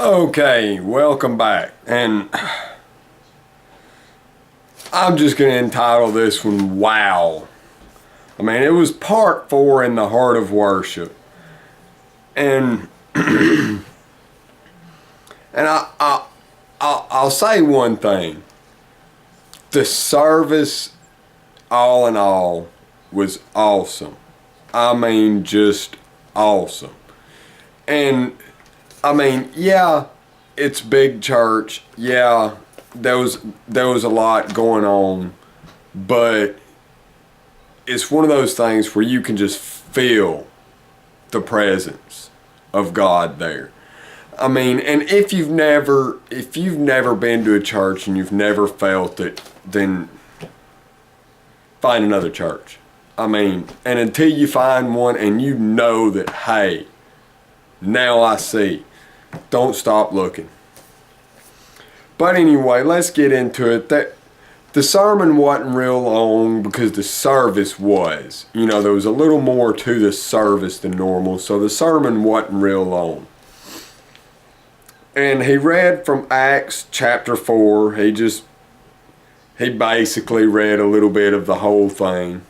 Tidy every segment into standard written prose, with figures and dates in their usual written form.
Okay, welcome back. And I'm just going to entitle this one Wow. I mean, it was part 4 in the Heart of Worship. And I'll say one thing. The service, all in all, was awesome. I mean, just awesome. And I mean, yeah, it's big church. Yeah, there was a lot going on, but it's one of those things where you can just feel the presence of God there. I mean, and if you've never been to a church and you've never felt it, then find another church. I mean, and until you find one and you know that, hey, now I see, don't stop looking. But anyway, let's get into it. That the sermon wasn't real long because the service was. You know, there was a little more to the service than normal, so the sermon wasn't real long. And he read from Acts chapter 4. He basically read a little bit of the whole thing.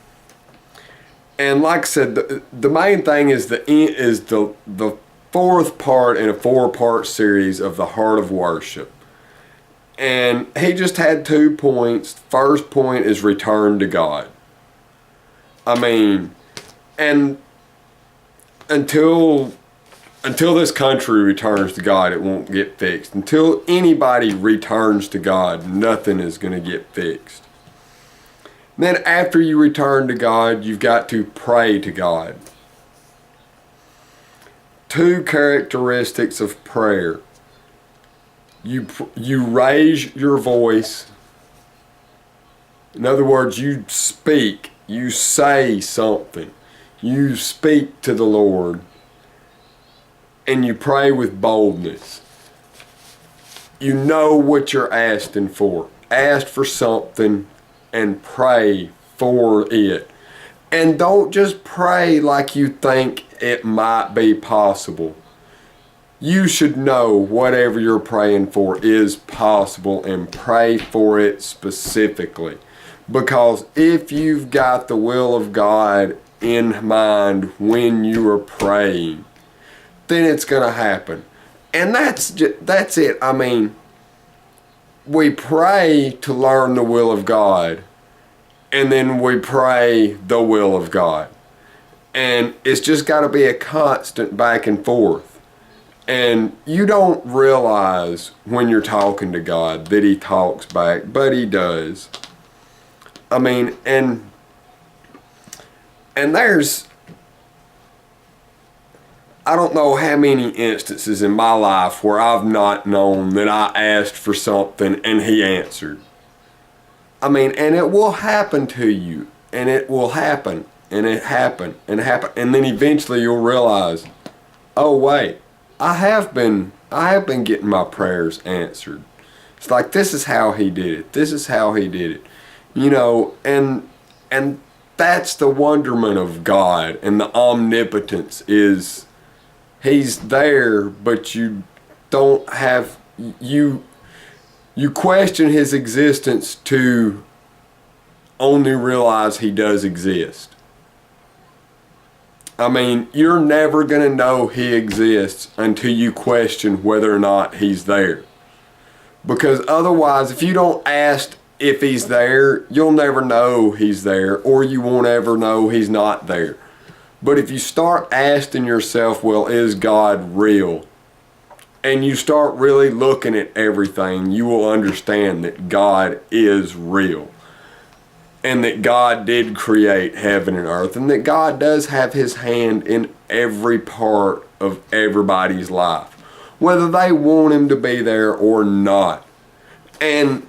And like I said, the main thing is the fourth part in a 4-part series of the Heart of Worship. And he just had 2 points. First point is return to God. I mean, and until this country returns to God, it won't get fixed. Until anybody returns to God, nothing is going to get fixed. Then after you return to God, you've got to pray to God. 2 characteristics of prayer. You raise your voice. In other words, you speak. You say something. You speak to the Lord. And you pray with boldness. You know what you're asking for. Ask for something and pray for it. And don't just pray like you think it might be possible. You should know whatever you're praying for is possible and pray for it specifically. Because if you've got the will of God in mind when you are praying, then it's going to happen. And that's it. I mean, we pray to learn the will of God, and then we pray the will of God. And it's just got to be a constant back and forth. And you don't realize when you're talking to God that He talks back, but He does. I mean, and there's, I don't know how many instances in my life where I've not known that I asked for something and He answered. I mean, and it will happen to you, and it will happen, and it happen, and happen, and then eventually you'll realize, oh wait, I have been getting my prayers answered. It's like, this is how He did it. This is how He did it. You know, and that's the wonderment of God and the omnipotence is He's there, but you don't have, you question His existence to only realize He does exist. I mean, you're never going to know He exists until you question whether or not He's there. Because otherwise, if you don't ask if He's there, you'll never know He's there, or you won't ever know He's not there. But if you start asking yourself, well, is God real? And you start really looking at everything, you will understand that God is real. And that God did create heaven and earth, and that God does have His hand in every part of everybody's life, whether they want Him to be there or not. And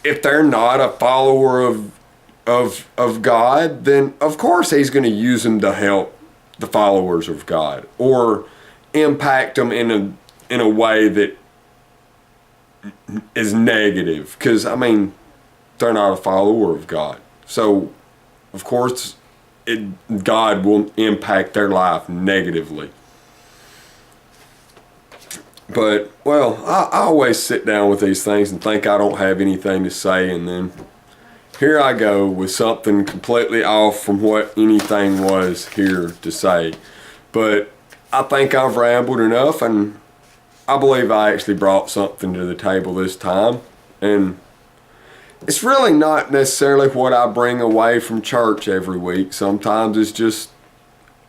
if they're not a follower of God, then of course He's going to use them to help the followers of God, or impact them in a way that is negative. Because I mean, they're not a follower of God. So, of course, God will impact their life negatively. But, well, I always sit down with these things and think I don't have anything to say, and then here I go with something completely off from what anything was here to say. But I think I've rambled enough, and I believe I actually brought something to the table this time. And it's really not necessarily what I bring away from church every week. Sometimes it's just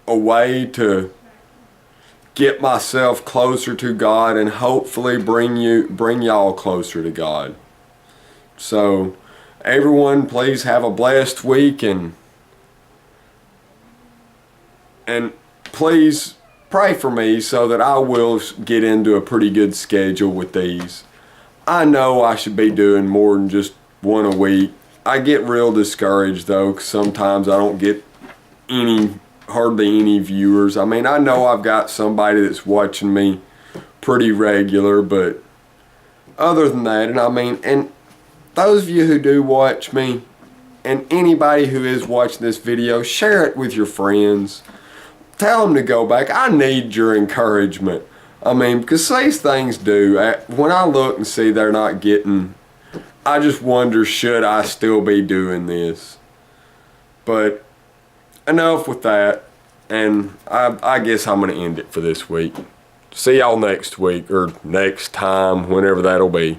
a way to get myself closer to God and hopefully bring y'all closer to God. So everyone, please have a blessed week, and please pray for me so that I will get into a pretty good schedule with these. I know I should be doing more than just one a week. I get real discouraged though, 'cause sometimes I don't get hardly any viewers. I mean, I know I've got somebody that's watching me pretty regular, but other than that, and those of you who do watch me, and anybody who is watching this video, share it with your friends. Tell them to go back. I need your encouragement. I mean, because these things do. When I look and see they're not getting, I just wonder, should I still be doing this? But enough with that. And I guess I'm going to end it for this week. See y'all next week, or next time, whenever that'll be.